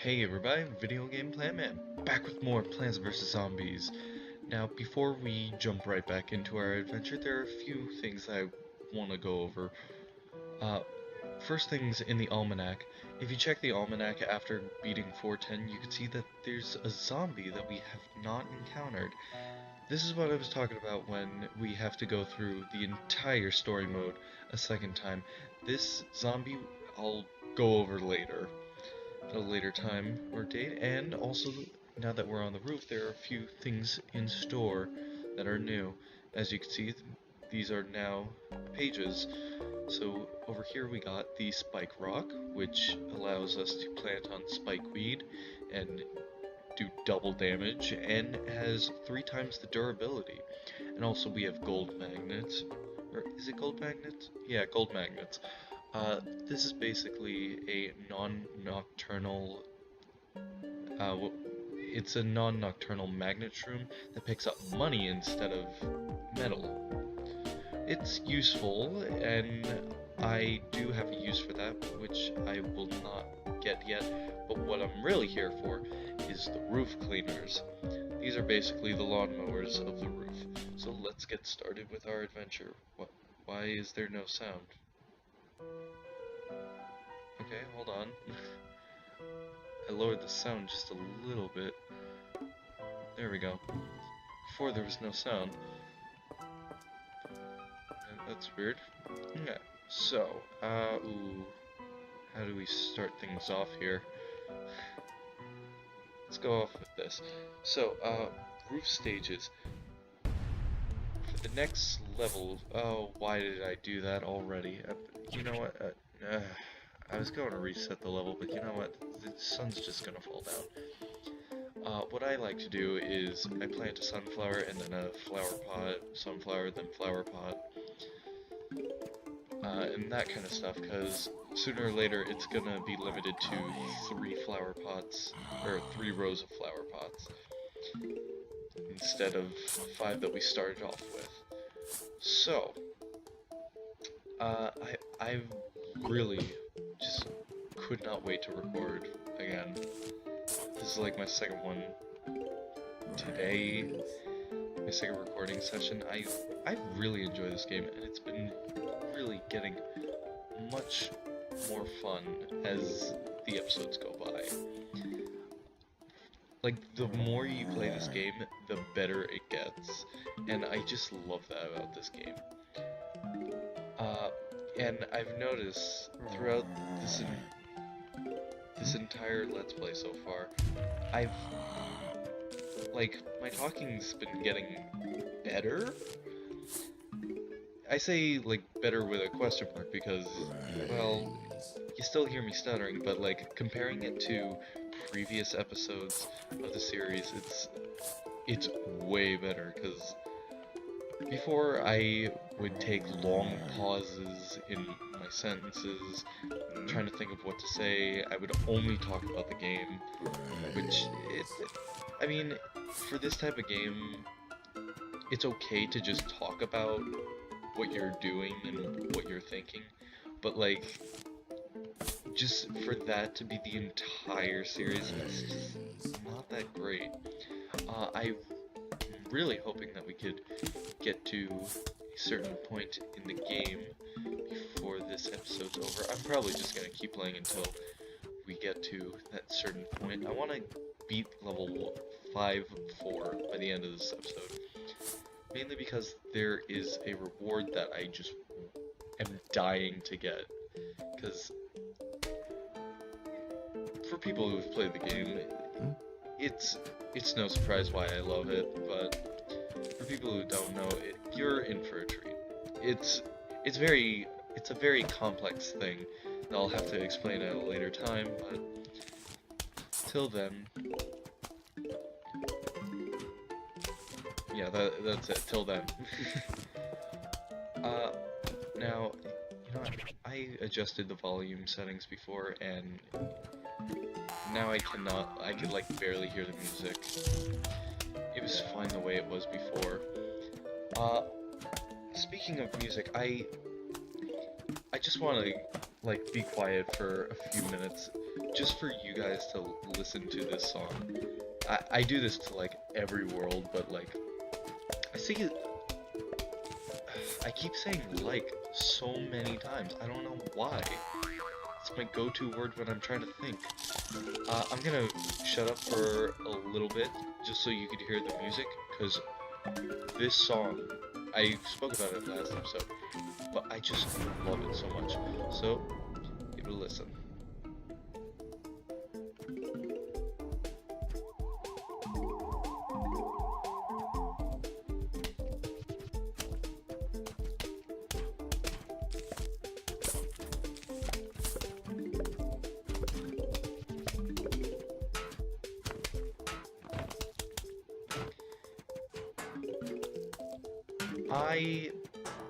Hey everybody, Video Game Plan Man, back with more Plants vs. Zombies. Now, before we jump right back into our adventure, there are a few things I want to go over. First things in the almanac. If you check the almanac after beating 410, you can see that there's a zombie that we have not encountered. This is what I was talking about when we have to go through the entire story mode a second time. This zombie I'll go over later. At a later time or date, and also now that we're on the roof, there are a few things in store that are new. As you can see, these are now pages. So over here we got the spike rock, which allows us to plant on spike weed and do double damage, and has 3 times the durability. And also we have gold magnets, or is it gold magnets? Yeah, gold magnets. This is basically a non-nocturnal, it's a non-nocturnal magnet shroom that picks up money instead of metal. It's useful, and I do have a use for that, which I will not get yet, but what I'm really here for is the roof cleaners. These are basically the lawnmowers of the roof. So let's get started with our adventure. Why is there no sound? Okay, hold on. I lowered the sound just a little bit. There we go. Before there was no sound. That's weird. Yeah, so, ooh. How do we start things off here? Let's go off with this. So, roof stages. For the next level, oh, why did I do that already? You know what? I was going to reset the level, but you know what? The sun's just gonna fall down. What I like to do is I plant a sunflower and then a flower pot, sunflower, then flower pot, and that kind of stuff, because sooner or later it's gonna be limited to 3 flower pots, or 3 rows of flower pots, instead of 5 that we started off with. So, I really just could not wait to record again. This is like my second one today, my second recording session. I really enjoy this game, and it's been really getting much more fun as the episodes go by. Like, the more you play this game, the better it gets, and I just love that about this game. And I've noticed throughout this entire Let's Play so far, my talking's been getting better? I say, like, better with a question mark because, well, you still hear me stuttering, but, like, comparing it to previous episodes of the series, it's way better, because before I would take long pauses in my sentences, trying to think of what to say. I would only talk about the game, which, I mean, for this type of game, it's okay to just talk about what you're doing and what you're thinking, but like, just for that to be the entire series, it's just not that great. I'm really hoping that we could get to a certain point in the game before this episode's over. I'm probably just gonna keep playing until we get to that certain point. I want to beat level 5-4 by the end of this episode. Mainly because there is a reward that I just am dying to get. Because for people who've played the game, it's no surprise why I love it, but for people who don't know, you're in for a treat. It's a very complex thing, and I'll have to explain at a later time, but till then, yeah, that's it, till then. Now, you know what, I adjusted the volume settings before, and now I could like barely hear the music. It was fine the way it was before. Speaking of music, I just want to, like, be quiet for a few minutes just for you guys to listen to this song. I do this to like every world, but like I see it. I keep saying like so many times. I don't know why. It's my go-to word when I'm trying to think. I'm gonna shut up for a little bit just so you could hear the music, because this song, I spoke about it last episode, but I just love it so much. So, give it a listen.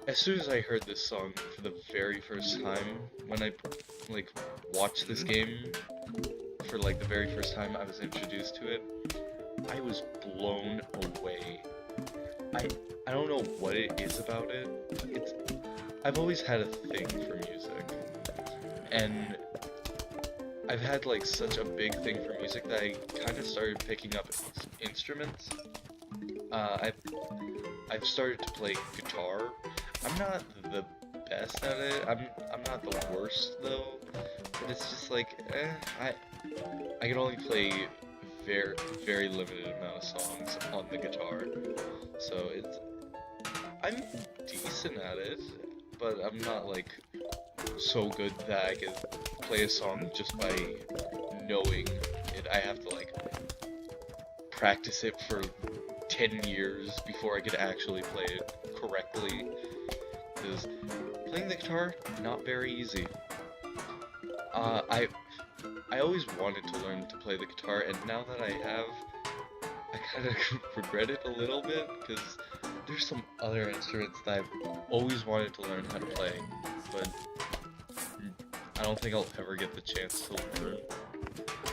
As soon as I heard this song for the very first time, when I, like, watched this game for, like, the very first time I was introduced to it, I was blown away. I don't know what it is about it. I've always had a thing for music, and I've had, like, such a big thing for music that I kind of started picking up instruments. I've started to play guitar. I'm not the best at it. I'm not the worst though. But it's just like, I can only play very limited amount of songs on the guitar. So I'm decent at it, but I'm not like so good that I could play a song just by knowing it. I have to like practice it for 10 years before I could actually play it correctly, because playing the guitar, not very easy. I always wanted to learn to play the guitar, and now that I have, I kind of regret it a little bit, because there's some other instruments that I've always wanted to learn how to play, but I don't think I'll ever get the chance to learn.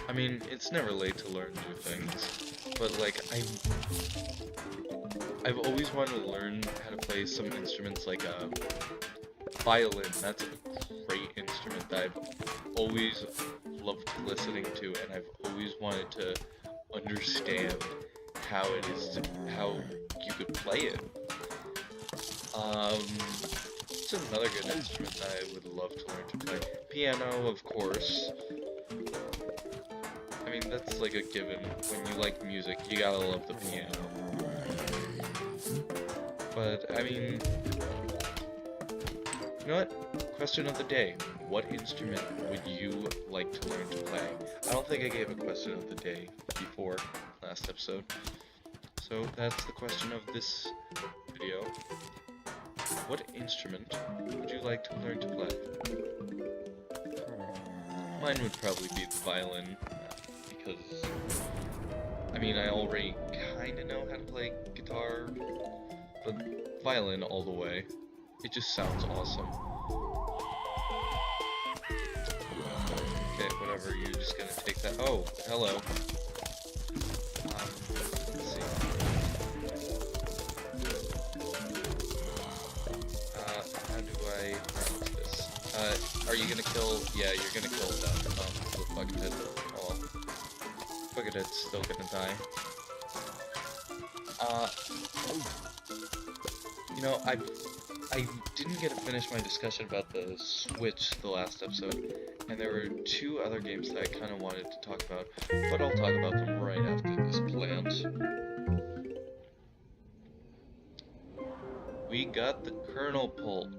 I mean, it's never late to learn new things, but like, I've always wanted to learn how to play some instruments like violin. That's a great instrument that I've always loved listening to, and I've always wanted to understand how you could play it. It's another good instrument that I would love to learn to play. Piano, of course. I mean, that's like a given. When you like music, you gotta love the piano. But, I mean, you know what? Question of the day. What instrument would you like to learn to play? I don't think I gave a question of the day before last episode. So, that's the question of this video. What instrument would you like to learn to play? Mine would probably be the violin, because, I mean, I already kinda know how to play guitar, but violin all the way. It just sounds awesome. Okay, whatever, you're just gonna take that. Oh, hello. Let's see. How do I pronounce this? Are you gonna kill? Yeah, you're gonna kill that. The Buckethead. Oh, Buckethead's still gonna die. You know, I didn't get to finish my discussion about the Switch the last episode, and there were two other games that I kind of wanted to talk about, but I'll talk about them right after this plant. We got the kernel pulled.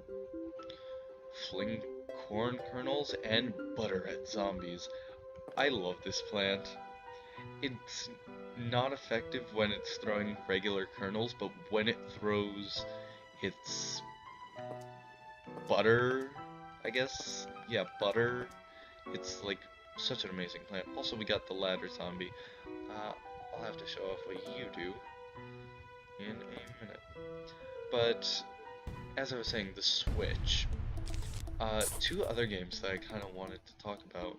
Fling corn kernels and butter at zombies. I love this plant. It's not effective when it's throwing regular kernels, but when it throws its butter, I guess? Yeah, butter. It's like such an amazing plant. Also, we got the ladder zombie. I'll have to show off what you do in a minute. But, as I was saying, the Switch. Two other games that I kind of wanted to talk about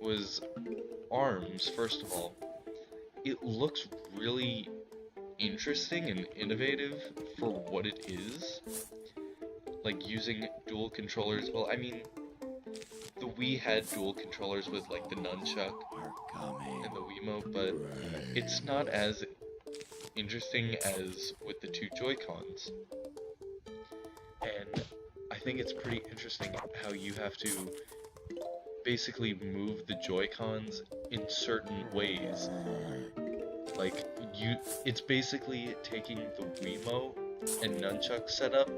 was ARMS, first of all. It looks really interesting and innovative for what it is. Like, using dual controllers. Well, I mean, the Wii had dual controllers with like the nunchuck and the Wiimote, but it's not as interesting as with the two Joy-Cons. And I think it's pretty interesting how you have to basically move the Joy-Cons in certain ways. Like, it's basically taking the Wiimote and nunchuck setup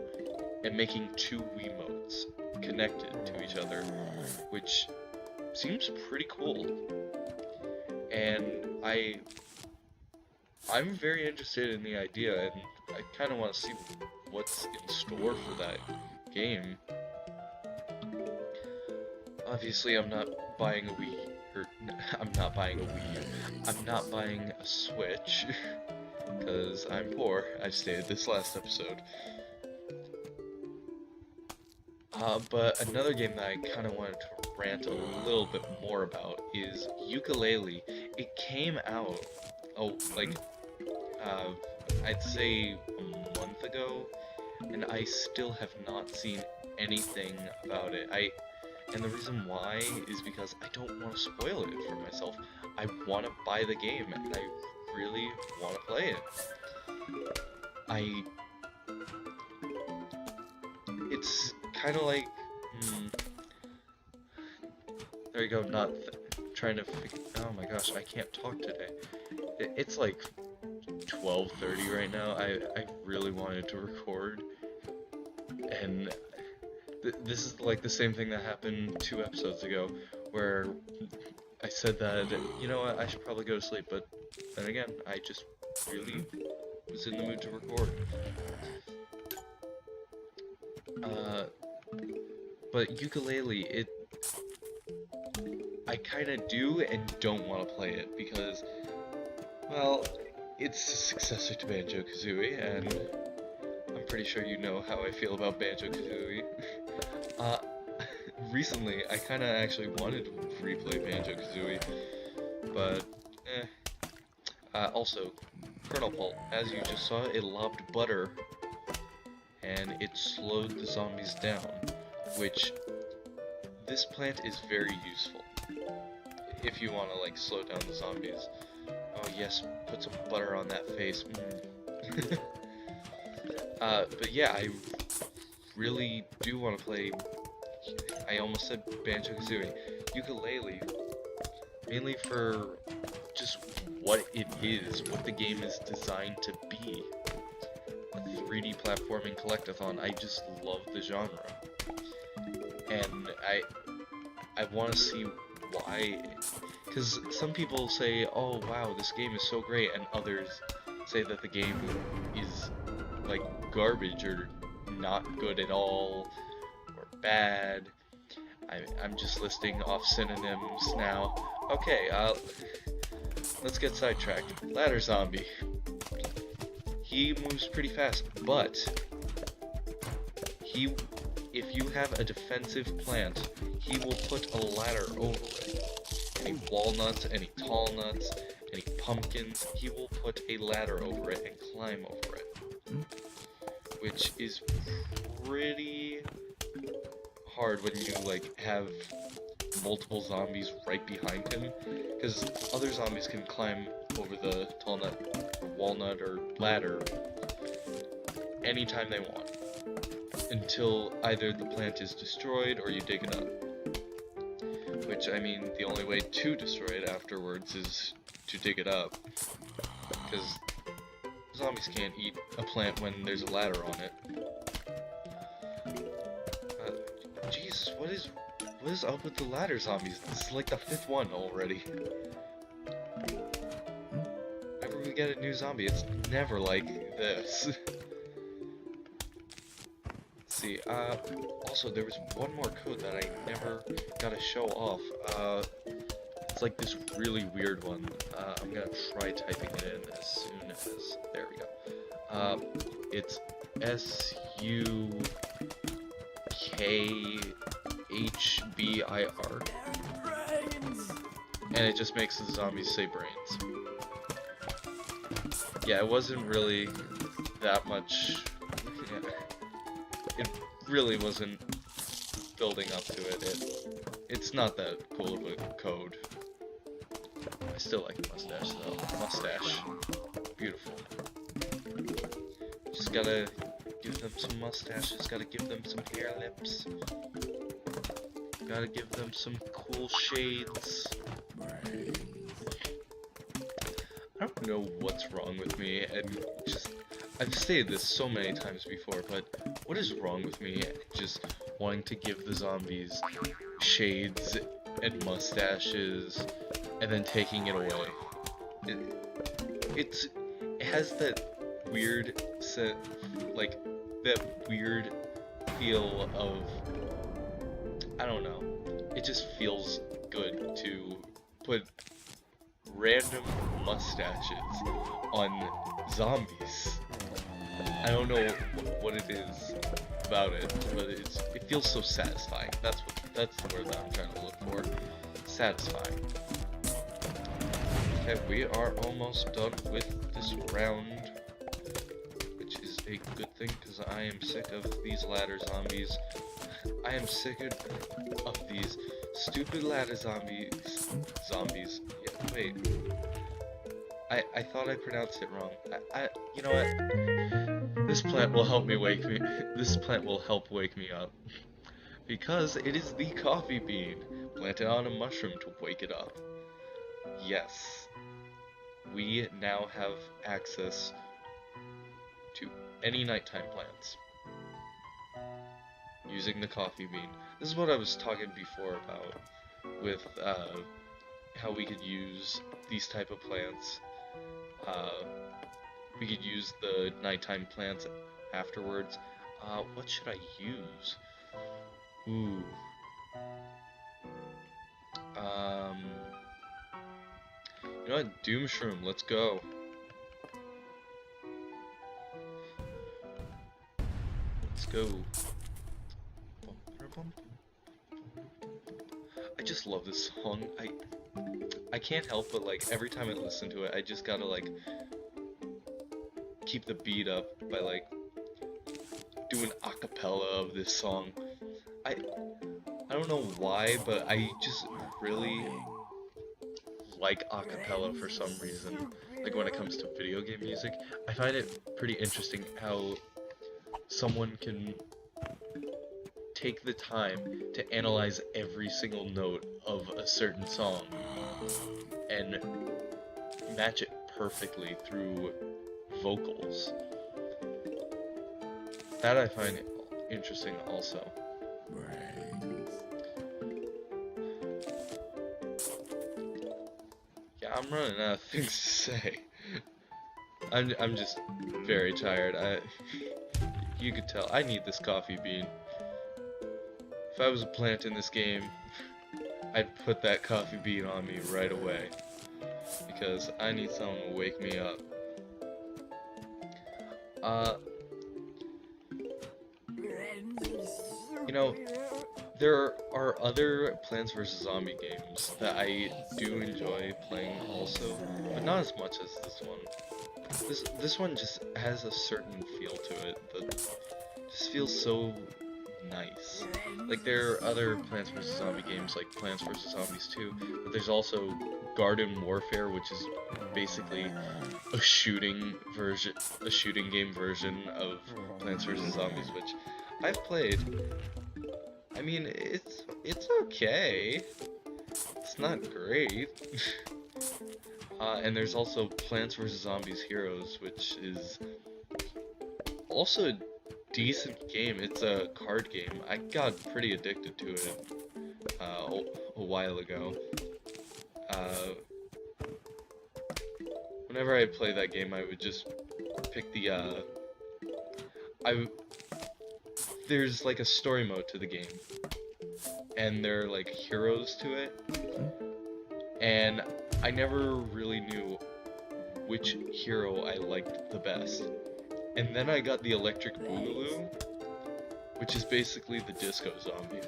and making two Wiimotes connected to each other, which seems pretty cool. And I'm very interested in the idea, and I kind of want to see what's in store for that game. Obviously, I'm not buying a Wii, or I'm not buying a Wii U. I'm not buying a Switch, because I'm poor. I stated this last episode. But another game that I kind of wanted to rant a little bit more about is Yooka-Laylee. It came out, I'd say a month ago, and I still have not seen anything about it. And the reason why is because I don't want to spoil it for myself. I want to buy the game, and I really want to play it. It's kind of like, there you go, trying to oh my gosh, I can't talk today. It's like 12:30 right now. I really wanted to record, and this is like the same thing that happened 2 episodes ago, where I said that, you know what, I should probably go to sleep, but then again, I just really was in the mood to record. But Yooka-Laylee, I kinda do and don't want to play it, because, well, it's a successor to Banjo-Kazooie, and I'm pretty sure you know how I feel about Banjo-Kazooie. Recently, I kinda actually wanted to replay Banjo-Kazooie, but, also, Colonel Pult, as you just saw, it lobbed butter, and it slowed the zombies down, which, this plant is very useful, if you want to, like, slow down the zombies. Oh yes, put some butter on that face. But yeah, I really do want to play, I almost said Banjo-Kazooie, Yooka-Laylee, mainly for just what it is, what the game is designed to be. A 3D platforming collectathon. I just love the genre. And I want to see why, because some people say, oh wow, this game is so great, and others say that the game is like garbage or not good at all or bad. I'm just listing off synonyms now. Okay, let's get sidetracked. Ladder zombie. He moves pretty fast, but if you have a defensive plant, he will put a ladder over it. Any walnuts, any tall nuts, any pumpkins, he will put a ladder over it and climb over it. Which is pretty hard when you, like, have multiple zombies right behind him, because other zombies can climb over the tall nut, or walnut, or ladder anytime they want, until either the plant is destroyed or you dig it up. Which, I mean, the only way to destroy it afterwards is to dig it up, because zombies can't eat a plant when there's a ladder on it. Jesus, what is up with the ladder zombies? This is like the 5th one already. Whenever we get a new zombie, it's never like this. Let's see, also there was one more code that I never got to show off. It's like this really weird one. I'm gonna try typing it in as soon as, there we go. It's SUKHBIR. And it just makes the zombies say brains. Yeah, it wasn't really that much. Yeah, it really wasn't building up to it. It's not that cool of a code. I still like mustache though. Mustache. Beautiful. Just gotta give them some mustaches, gotta give them some hair lips. Gotta give them some cool shades. I don't know what's wrong with me, and just, I've stated this so many times before, but what is wrong with me just wanting to give the zombies shades and mustaches, and then taking it away? It has that weird like, that weird feel of, I don't know, it just feels good to put random mustaches on zombies. I don't know what it is about it, but it feels so satisfying. That's the word that I'm trying to look for. Satisfying. Okay, we are almost done with this round, which is a good thing because I am sick of these ladder zombies. I am sick of these stupid ladder zombies. Yeah, wait. I thought I pronounced it wrong. You know what? This plant will help me wake me. This plant will help wake me up, because it is the coffee bean planted on a mushroom to wake it up. Yes, we now have access to any nighttime plants using the coffee bean. This is what I was talking before about with how we could use these type of plants. We could use the nighttime plants afterwards. What should I use? Ooh. You know what? Doom Shroom, let's go. Let's go. I just love this song. I can't help but, like, every time I listen to it, I just gotta, like, keep the beat up by, like, doing a cappella of this song. I don't know why, but I just really like a cappella for some reason. Like, when it comes to video game music, I find it pretty interesting how someone can take the time to analyze every single note of a certain song and match it perfectly through vocals. That I find interesting also. Yeah, I'm running out of things to say. I'm just very tired. You could tell I need this coffee bean. If I was a plant in this game, I'd put that coffee bean on me right away, because I need someone to wake me up. You know, there are other Plants vs. Zombie games that I do enjoy playing also, but not as much as this one. This one just has a certain feel to it that just feels so nice. Like, there are other Plants vs. Zombie games like Plants vs. Zombies 2, but there's also Garden Warfare, which is basically a shooting game version of Plants vs. Zombies, which I've played. I mean, it's okay. It's not great. And there's also Plants vs. Zombies Heroes, which is also a decent game. It's a card game. I got pretty addicted to it a while ago. Whenever I play that game, I would just pick the there's like a story mode to the game, and there are like heroes to it, and I never really knew which hero I liked the best. And then I got the Electric Boogaloo, which is basically the Disco Zombie.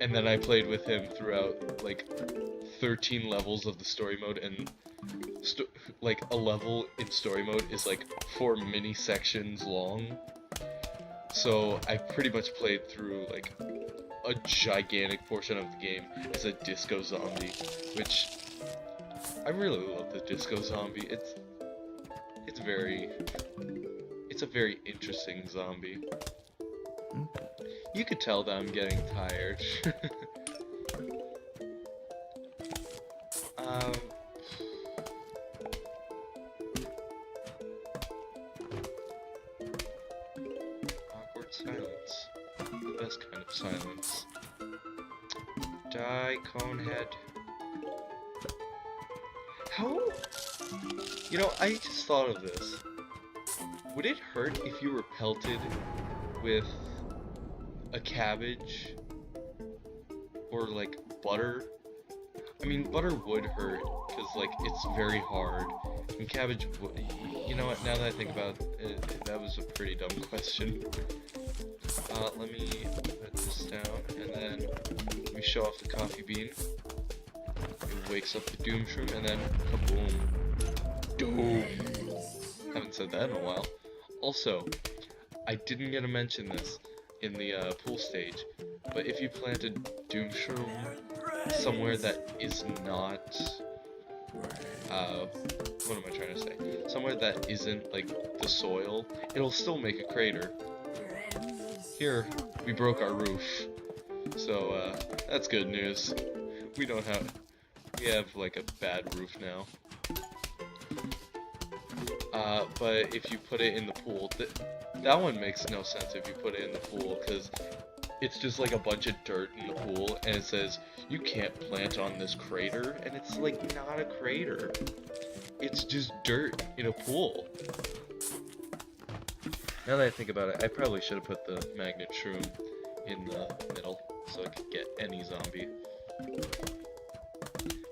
And then I played with him throughout like 13 levels of the story mode, and like a level in story mode is like 4 mini sections long. So I pretty much played through like a gigantic portion of the game is a disco zombie, which I really love the disco zombie. It's a very interesting zombie. You could tell that I'm getting tired. Awkward silence. The best kind of silence. Die, Conehead. How? You know, I just thought of this. Would it hurt if you were pelted with a cabbage or like butter? I mean, butter would hurt because like it's very hard, and cabbage would. You know what? Now that I think about it, that was a pretty dumb question. Let me put this down, and then we show off the coffee bean. It wakes up the doom shroom, and then kaboom, doom. Haven't said that in a while. Also, I didn't get to mention this in the pool stage, but if you plant a doom shroom somewhere that is not, what am I trying to say? Somewhere that isn't like the soil, it'll still make a crater. Here, we broke our roof, so that's good news. We have like a bad roof now. But if you put it in the pool, that one makes no sense if you put it in the pool, because it's just like a bunch of dirt in the pool, and it says, you can't plant on this crater, and it's like not a crater. It's just dirt in a pool. Now that I think about it, I probably should have put the magnet shroom in the middle, so I could get any zombie.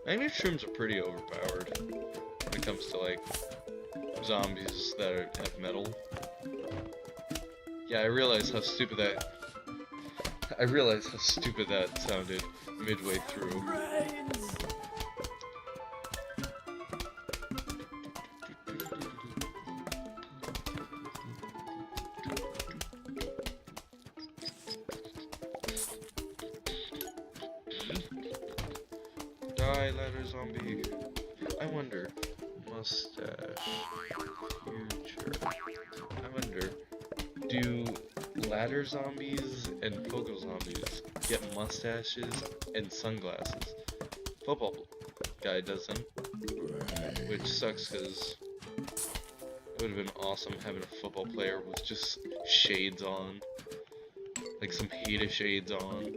Magnet shrooms are pretty overpowered when it comes to like zombies that have metal. Yeah, I realized how stupid that sounded midway through. Die, ladder zombie. I wonder. Mustache. Future. I wonder. Do ladder zombies and pogo zombies get mustaches and sunglasses? Football guy doesn't. Which sucks because it would have been awesome having a football player with just shades on. Like some Hada shades on.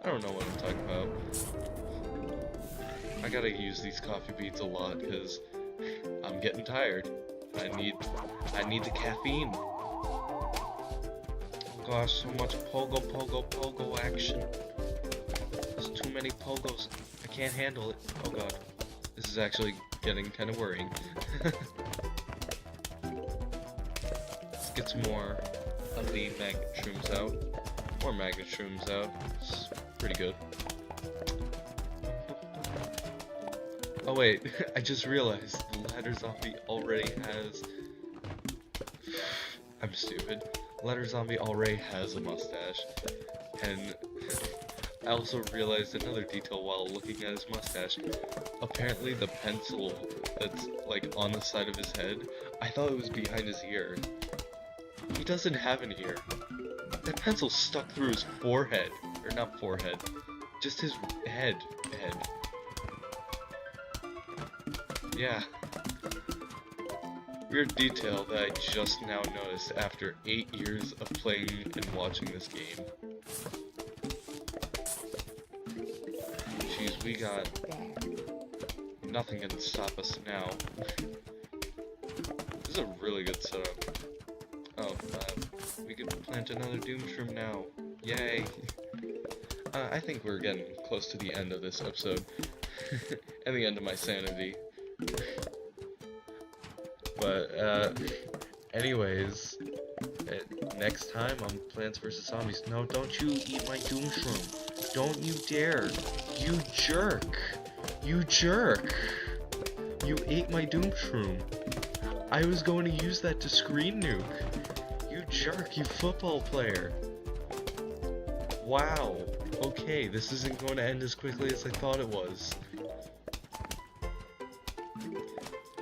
I don't know what I'm talking about. I gotta use these coffee beans a lot because I'm getting tired. I need the caffeine. Gosh, so much pogo action. There's too many pogos. I can't handle it. Oh god. This is actually getting kind of worrying. Let's get some more of the magnet shrooms out. More magnet shrooms out. It's pretty good. Oh wait, I just realized the ladder zombie already has... I'm stupid. Ladder zombie already has a mustache. And I also realized another detail while looking at his mustache. Apparently the pencil that's like on the side of his head, I thought it was behind his ear. He doesn't have an ear. That pencil stuck through his forehead. Or not forehead. Just his head. Yeah. Weird detail that I just now noticed after 8 years of playing and watching this game. Jeez, we got... nothing can stop us now. This is a really good setup. Oh, we can plant another doom shroom now. Yay! I think we're getting close to the end of this episode. And the end of my sanity. But, anyways, next time on Plants vs. Zombies. No, don't you eat my doom shroom. Don't you dare. You jerk. You jerk. You ate my doom shroom. I was going to use that to screen nuke. You jerk, you football player. Wow. Okay, this isn't going to end as quickly as I thought it was.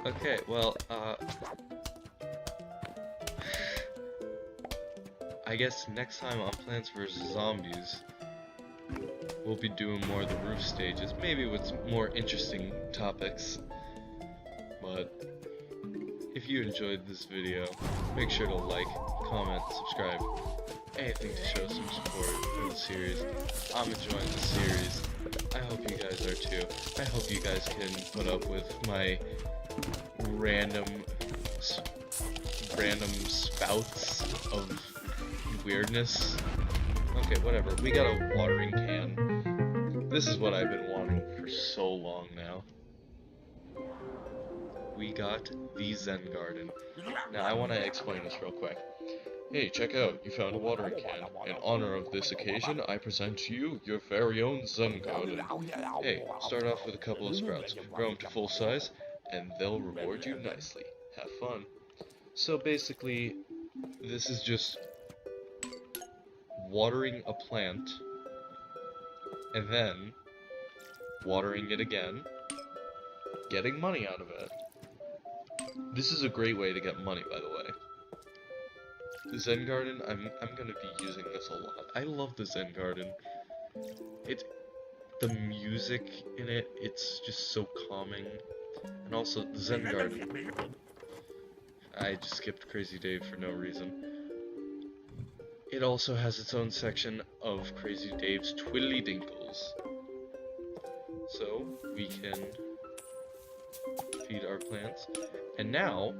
Okay, well, I guess next time on Plants vs. Zombies, we'll be doing more of the roof stages, maybe with more interesting topics. But if you enjoyed this video, make sure to like, comment, subscribe, anything to show some support for the series. I'm enjoying the series. I hope you guys are too. I hope you guys can put up with my random spouts of weirdness. Okay, whatever. We got a watering can. This is what I've been wanting for so long now. We got the Zen garden. Now I want to explain this real quick. Hey, check out, you found a watering can. In honor of this occasion, I present to you your very own Zen garden. Hey, start off with a couple of sprouts, grow them to full size, and they'll reward you nicely. Have fun. So basically, this is just watering a plant, and then watering it again, getting money out of it. This is a great way to get money, by the way. The Zen garden, I'm gonna be using this a lot. I love the Zen garden. The music in it, it's just so calming. And also, the Zen garden. I just skipped Crazy Dave for no reason. It also has its own section of Crazy Dave's Twiddly Dinkles. So, we can feed our plants. And now,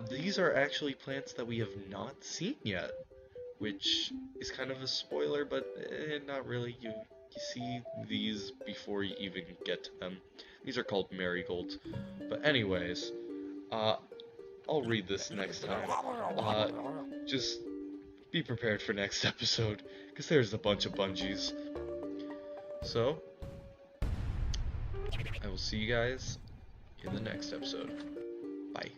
these are actually plants that we have not seen yet, which is kind of a spoiler, but not really. You see these before you even get to them. These are called marigolds. But anyways, I'll read this next time. Just be prepared for next episode, because there's a bunch of bungees. So, I will see you guys in the next episode. Bye.